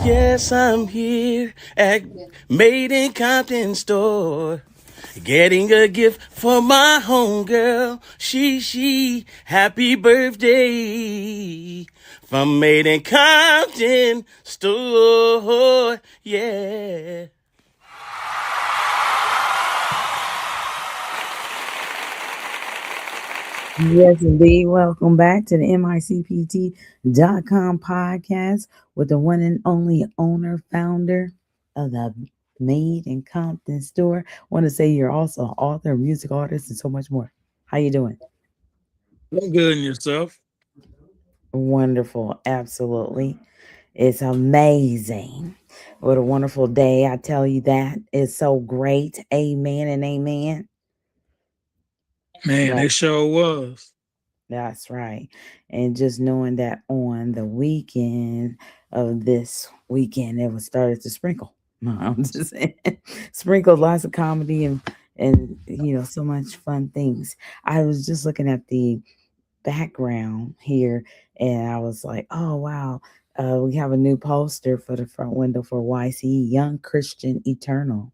Yes, I'm here at Made in Compton store. Getting a gift for my homegirl. Happy birthday. From Made in Compton store. Yeah. Yes, indeed. Welcome back to the MICPT.com podcast with the one and only owner, founder of the Made in Compton store. Want to say you're also an author, music artist, and so much more. How you doing? I'm good in yourself. Wonderful. Absolutely. It's amazing. What a wonderful day. I tell you that. It's so great. Amen and amen. Man, But it sure was. that's right. And just knowing that on the weekend of this weekend, it was started to sprinkle. No, I'm just saying, sprinkle lots of comedy and so much fun things. I was just looking at the background here, and I was like, oh wow, we have a new poster for the front window for YCE, Young Christian Eternal.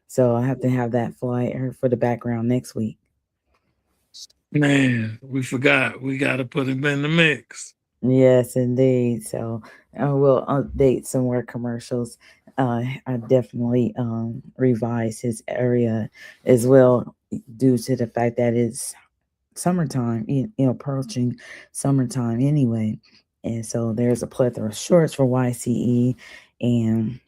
So I have to have that flyer for the background next week. Man, we forgot. We got to put him in the mix. Yes, indeed. So we'll update some more commercials. I definitely revise his area as well due to the fact that it's summertime, approaching summertime anyway. And so there's a plethora of shorts for YCE. And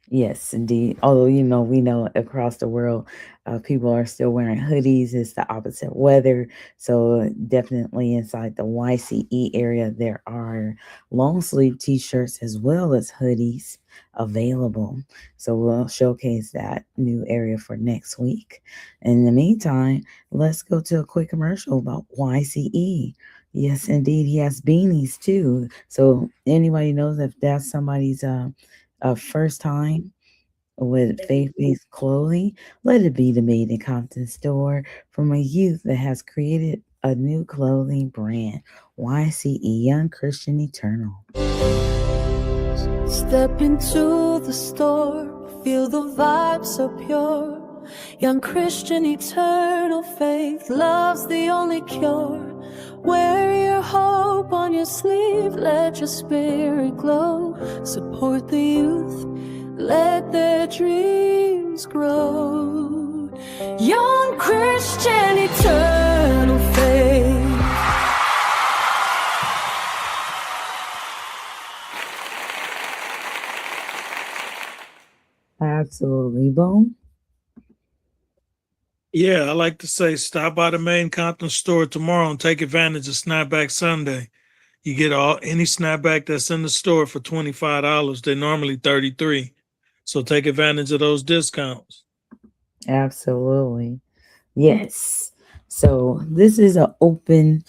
yes, indeed. Although, we know across the world, people are still wearing hoodies. It's the opposite weather. So, definitely inside the YCE area, there are long sleeve t shirts as well as hoodies available. So, we'll showcase that new area for next week. In the meantime, let's go to a quick commercial about YCE. Yes, indeed. He has beanies too. So, anybody knows if that's somebody's first time with faith-based clothing, let it be the Made in Compton store from a youth that has created a new clothing brand, YCE Young Christian Eternal. Step into the store, feel the vibe so pure. Young Christian eternal faith, love's the only cure. Wear your hope on your sleeve, let your spirit glow. Support the youth, let their dreams grow. Young Christian eternal faith. Absolutely, Boom. Yeah, I like to say stop by the main Compton store tomorrow and take advantage of Snapback Sunday. You get any snapback that's in the store for $25. They're normally $33. So take advantage of those discounts. Absolutely. Yes. So this is an open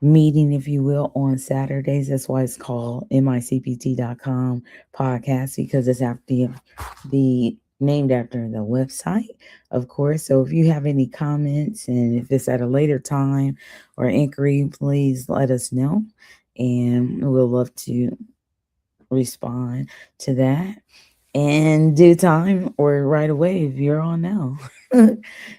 meeting, if you will, on Saturdays. That's why it's called MICPT.com podcast, because it's after the named after the website, of course. So if you have any comments and if it's at a later time or inquiry, please let us know. And we'll love to respond to that in due time or right away if you're on now.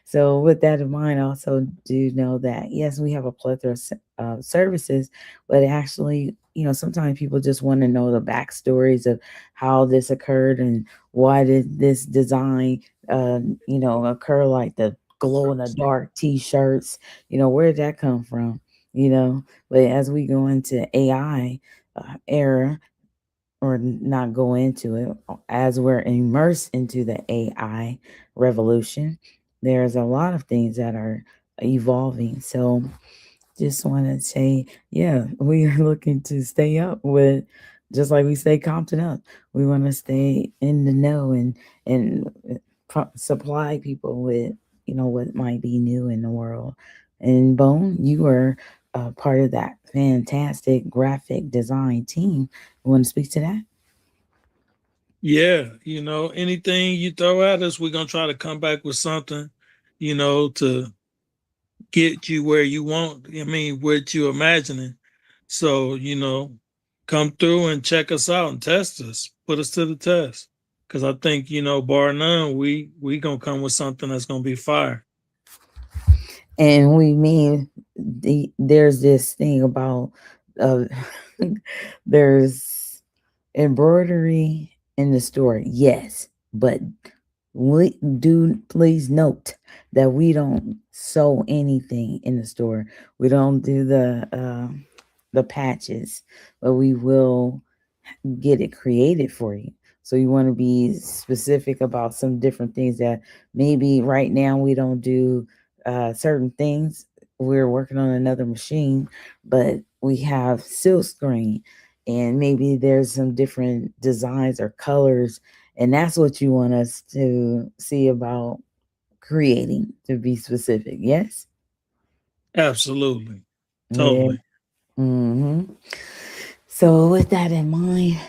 So, with that in mind, I also do know that yes, we have a plethora of services, but actually, sometimes people just want to know the backstories of how this occurred and why did this design, occur, like the glow in the dark T-shirts. Where did that come from? But as we go into AI era, or not go into it, as we're immersed into the AI revolution, there's a lot of things that are evolving. So just want to say, yeah, we are looking to stay up with, just like we stay Compton up. We want to stay in the know and supply people with, what might be new in the world. And Bone, you are part of that fantastic graphic design team. You want to speak to that? Yeah, anything you throw at us, we're going to try to come back with something, to get you where you want. I mean, what you're imagining. So, come through and check us out and test us, put us to the test. Because I think, bar none, we gonna come with something that's gonna be fire. And we mean there's this thing about uh, there's embroidery in the store, yes, but we do please note that we don't sew anything in the store. We don't do the patches, but we will get it created for you. So you want to be specific about some different things that maybe right now we don't do certain things. We're working on another machine, but we have silk screen and maybe there's some different designs or colors. And that's what you want us to see about creating, to be specific. Yes? Absolutely. Yeah. Totally. hmm So with that in mind,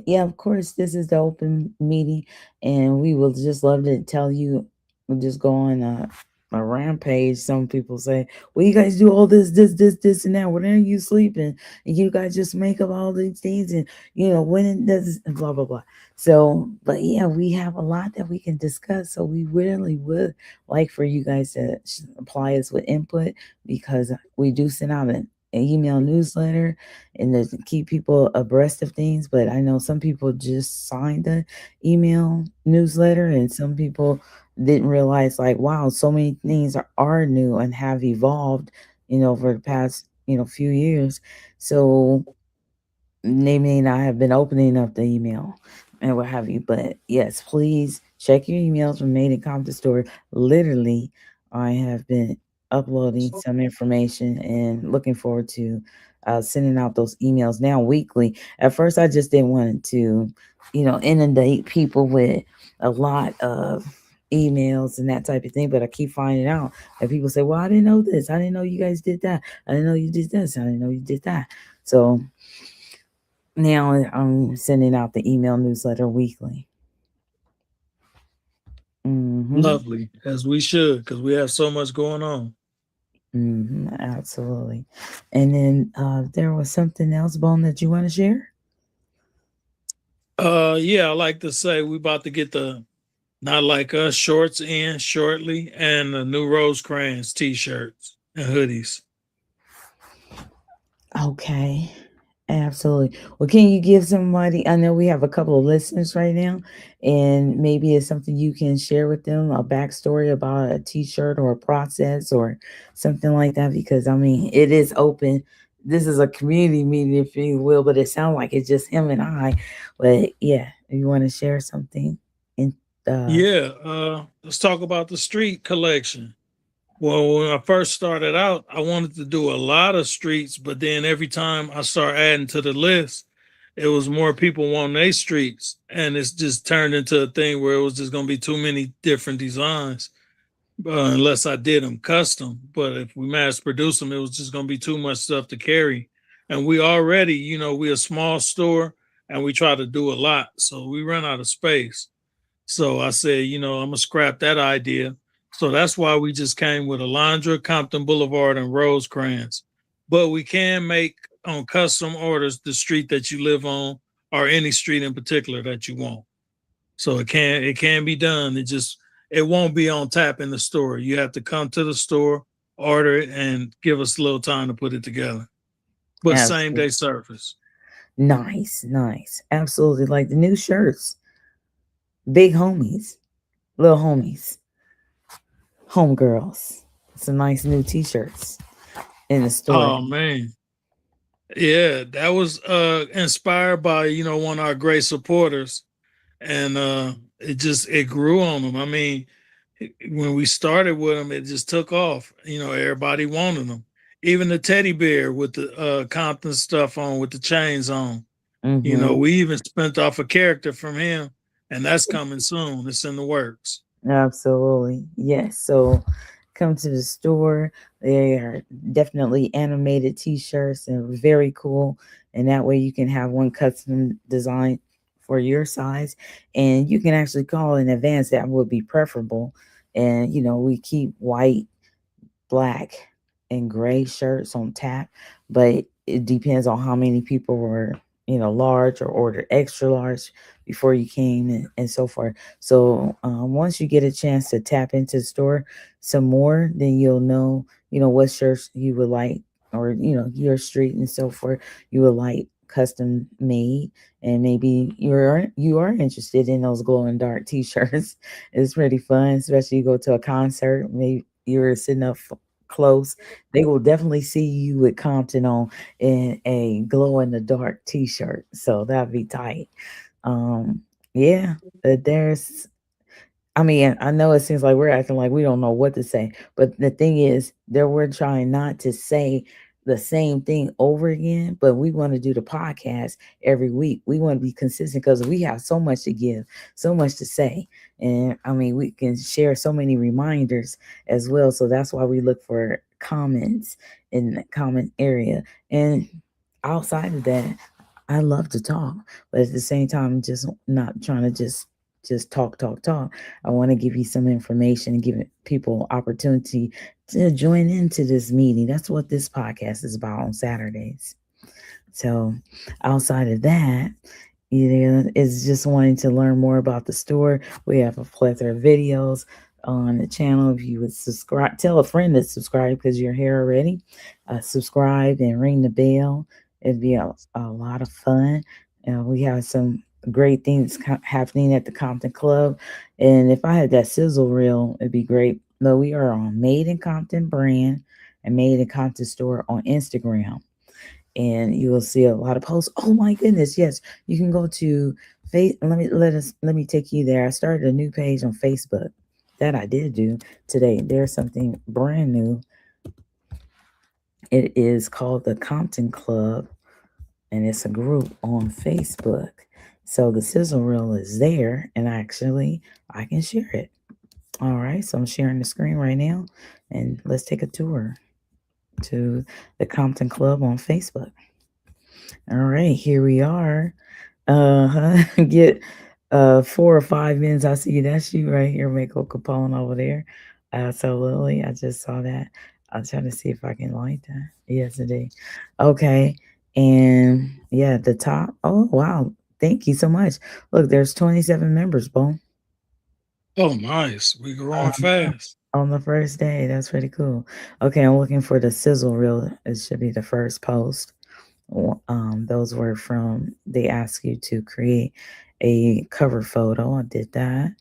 yeah, of course, this is the open meeting, and we will just love to tell you. We'll just go on a rampage. Some people say, "Well, you guys do all this, and that. When are you sleeping? And you guys just make up all these things, and when it does, and blah blah blah." So, but yeah, we have a lot that we can discuss. So we really would like for you guys to apply us with input because we do send out an email newsletter and to keep people abreast of things. But I know some people just signed the email newsletter, and some people didn't realize, like, wow, so many things are new and have evolved, over the past, few years. So they may not have been opening up the email and what have you. But yes, please check your emails from Made in Compton Store. Literally, I have been uploading some information and looking forward to sending out those emails now weekly. At first, I just didn't want to, inundate people with a lot of emails and that type of thing. But I keep finding out that people say, well, I didn't know this. I didn't know you guys did that. I didn't know you did this. I didn't know you did that. So now I'm sending out the email newsletter weekly. Lovely, as we should, because we have so much going on. Absolutely. And then there was something else, Bone, that you want to share? Yeah, I like to say we about to get the Not Like Us shorts in shortly, and the new Rosecrans t-shirts and hoodies. Okay. Absolutely. Well, can you give somebody, I know we have a couple of listeners right now, and maybe it's something you can share with them, a backstory about a t-shirt or a process or something like that, because I mean, it is open. This is a community meeting, if you will, but it sounds like it's just him and I. But yeah, if you want to share something in Let's talk about the street collection. Well, when I first started out, I wanted to do a lot of streets, but then every time I start adding to the list, it was more people wanting their streets, and it's just turned into a thing where it was just going to be too many different designs, unless I did them custom. But if we mass produce them, it was just going to be too much stuff to carry. And we already, we a small store, and we try to do a lot, so we run out of space. So I said, I'm gonna scrap that idea. So that's why we just came with Alondra, Compton Boulevard, and Rosecrans. But we can make on custom orders the street that you live on, or any street in particular that you want. So it can be done. It won't be on tap in the store. You have to come to the store, order it, and give us a little time to put it together. But same day service. Nice. Absolutely. Like the new shirts. Big homies, little homies, homegirls. Some nice new t-shirts in the store. Oh man. Yeah, that was inspired by, one of our great supporters. And it grew on them. I mean, when we started with them, it just took off. Everybody wanted them. Even the teddy bear with the Compton stuff on, with the chains on. We even spent off a character from him, and that's coming soon. It's in the works. Absolutely. Yes. So come to the store. They are definitely animated t-shirts and very cool. And that way you can have one custom design for your size. And you can actually call in advance. That would be preferable. And, we keep white, black, and gray shirts on tap. But it depends on how many people were, large or ordered extra large before you came and so forth. So once you get a chance to tap into the store some more, then you'll know, what shirts you would like, or, your street and so forth, you would like custom made. And maybe you are interested in those glow in dark t-shirts. It's pretty fun, especially you go to a concert, maybe you're sitting up close, they will definitely see you with Compton on in a glow in the dark t-shirt. So that'd be tight. Yeah, there's I mean, I know it seems like we're acting like we don't know what to say, but the thing is, there we're trying not to say the same thing over again, but we want to do the podcast every week. We want to be consistent because we have so much to give, so much to say. And I mean, we can share so many reminders as well. So that's why we look for comments in the comment area. And outside of that, I love to talk, but at the same time, just not trying to just talk. I want to give you some information and give people opportunity to join into this meeting. That's what this podcast is about on Saturdays. So outside of that, is just wanting to learn more about the store. We have a plethora of videos on the channel. If you would subscribe, tell a friend to subscribe because you're here already. Subscribe and ring the bell. It'd be a lot of fun. We have some great things happening at the Compton Club. And if I had that sizzle reel, it'd be great. No, we are on Made in Compton brand and Made in Compton store on Instagram. And you will see a lot of posts. Oh my goodness, yes. You can go to let me take you there. I started a new page on Facebook. That I did do today. There's something brand new. It is called the Compton Club, and it's a group on Facebook. So the sizzle reel is there, and actually I can share it. All right, so I'm sharing the screen right now, and let's take a tour to the Compton Club on Facebook. All right, here we are. Get 4 or 5 minutes. I see that's you right here, Mako Capone over there. Absolutely, I just saw that. I'll try to see if I can like that. Yes, indeed. Okay, and yeah, the top. Oh wow. Thank you so much. Look, there's 27 members, Bo. Oh, nice. We're growing fast. On the first day. That's pretty cool. Okay, I'm looking for the sizzle reel. It should be the first post. Those were from, they asked you to create a cover photo. I did that.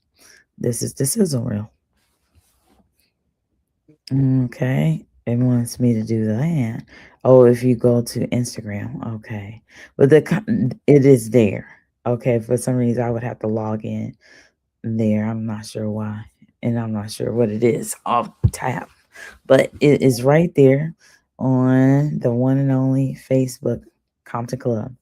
This is the sizzle reel. Okay. It wants me to do that. Oh, if you go to Instagram. Okay. But it is there. Okay. For some reason, I would have to log in there. I'm not sure why. And I'm not sure what it is off tap. But it is right there on the one and only Facebook Compton Club.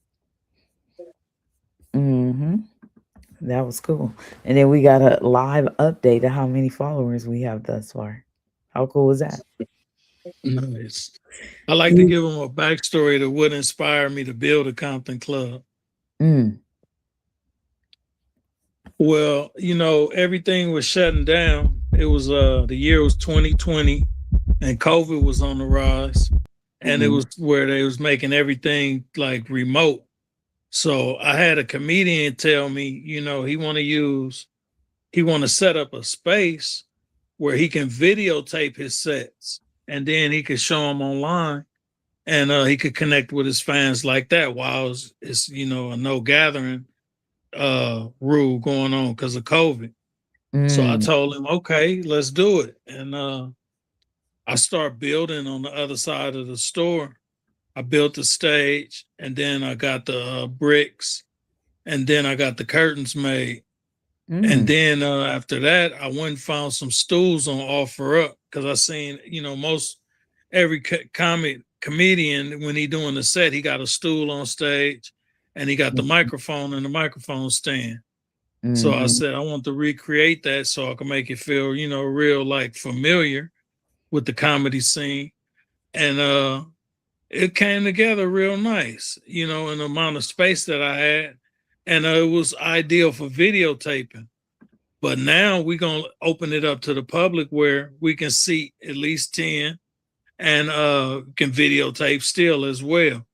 That was cool. And then we got a live update of how many followers we have thus far. How cool was that? Nice. I like to give them a backstory that would inspire me to build a Compton Club. Well, everything was shutting down. It was the year was 2020, and COVID was on the rise, and it was where they was making everything like remote. So I had a comedian tell me, he want to set up a space where he can videotape his sets, and then he could show them online, and he could connect with his fans like that while it's a no gathering rule going on because of COVID. So I told him, okay, let's do it. And I start building on the other side of the store. I built the stage, and then I got the bricks, and then I got the curtains made. And then after that, I went and found some stools on OfferUp because I seen, most every comedian, when he doing the set, he got a stool on stage and he got the microphone and the microphone stand. So I said, I want to recreate that so I can make it feel, real like familiar with the comedy scene. And it came together real nice, in the amount of space that I had. And it was ideal for videotaping. But now we're going to open it up to the public where we can seat at least 10 and can videotape still as well.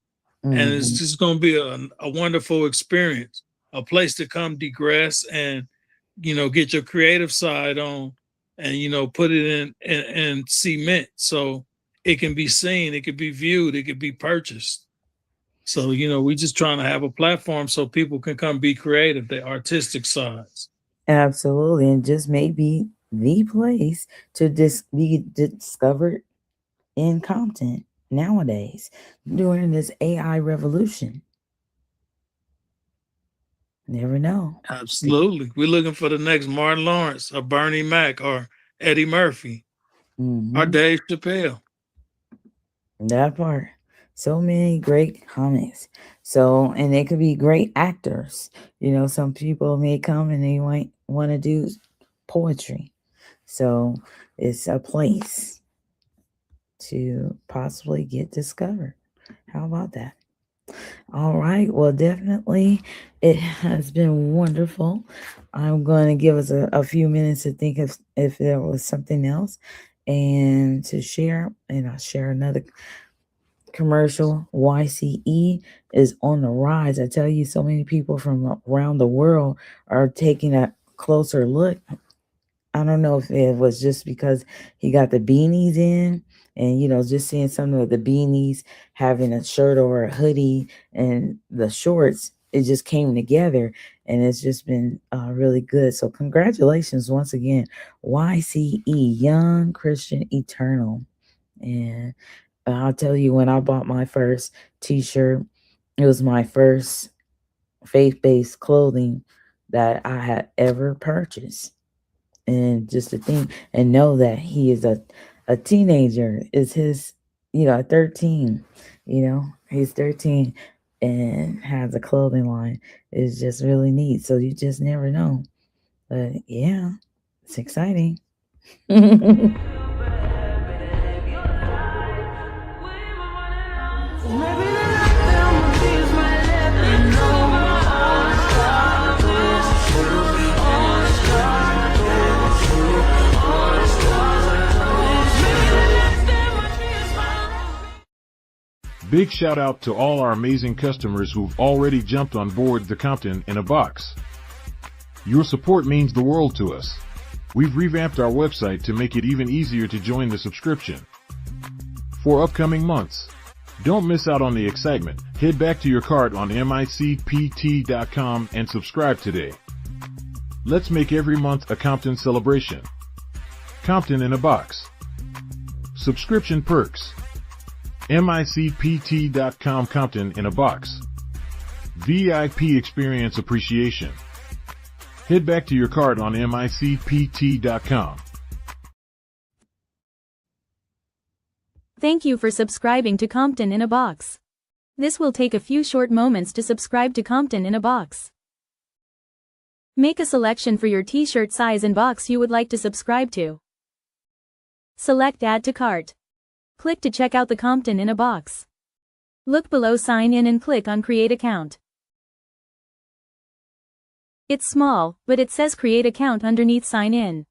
and it's Mhm. just going to be a wonderful experience, a place to come digress and, get your creative side on and, put it in cement so it can be seen, it can be viewed, it can be purchased. So, we just trying to have a platform so people can come be creative, their artistic sides. Absolutely. And just maybe the place to be discovered in Compton nowadays during this AI revolution. Never know. Absolutely. We're looking for the next Martin Lawrence or Bernie Mac or Eddie Murphy or Mhm. Dave Chappelle. That part. So many great comics. So, and they could be great actors. Some people may come and they might want to do poetry. So it's a place to possibly get discovered. How about that? All right. Well, definitely it has been wonderful. I'm going to give us a few minutes to think if there was something else and to share. And I'll share another commercial. YCE is on the rise. I tell you, so many people from around the world are taking a closer look. I don't know if it was just because he got the beanies in and, just seeing some of the beanies having a shirt or a hoodie and the shorts, it just came together and it's just been really good. So congratulations once again, YCE, Young Christian Eternal. And I'll tell you, when I bought my first t-shirt, it was my first faith-based clothing that I had ever purchased. And just to think and know that he is a teenager, is his, at 13, he's 13 and has a clothing line, is just really neat. So you just never know. But yeah, it's exciting. Big shout out to all our amazing customers who've already jumped on board the Compton in a Box. Your support means the world to us. We've revamped our website to make it even easier to join the subscription. For upcoming months, don't miss out on the excitement. Head back to your cart on micpt.com and subscribe today. Let's make every month a Compton celebration. Compton in a Box. Subscription perks. micpt.com Compton in a Box. VIP experience appreciation. Head back to your cart on micpt.com. Thank you for subscribing to Compton in a Box. This will take a few short moments to subscribe to Compton in a Box. Make a selection for your t-shirt size and box you would like to subscribe to. Select Add to Cart. Click to check out the Compton in a Box. Look below Sign in and click on Create Account. It's small, but it says Create Account underneath Sign in.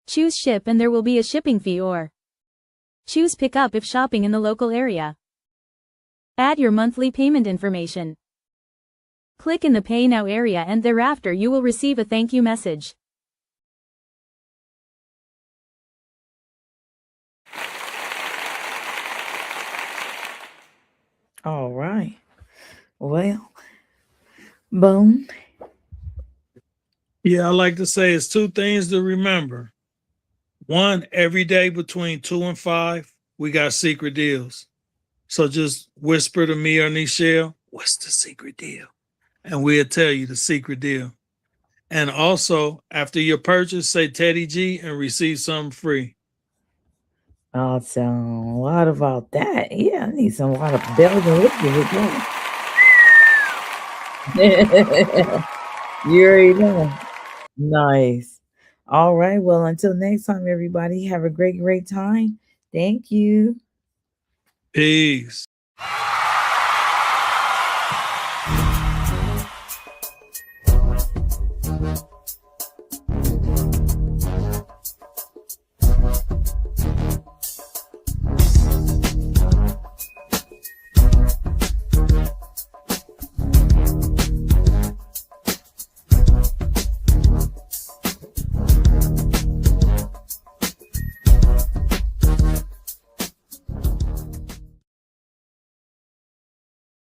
Choose Ship and there will be a shipping fee, or choose Pick up if shopping in the local area. Add your monthly payment information. Click in the Pay Now area and thereafter you will receive a thank you message. All right. Well, boom. Yeah, I like to say it's two things to remember. One, every day between 2 and 5, we got secret deals. So just whisper to me or Nichelle, what's the secret deal? And we'll tell you the secret deal. And also, after your purchase, say Teddy G and receive something free. Awesome. What about that? Yeah, I need some lot of bells and whistles with that. You already know. Nice. All right. Well, until next time, everybody, have a great time. Thank you. Peace.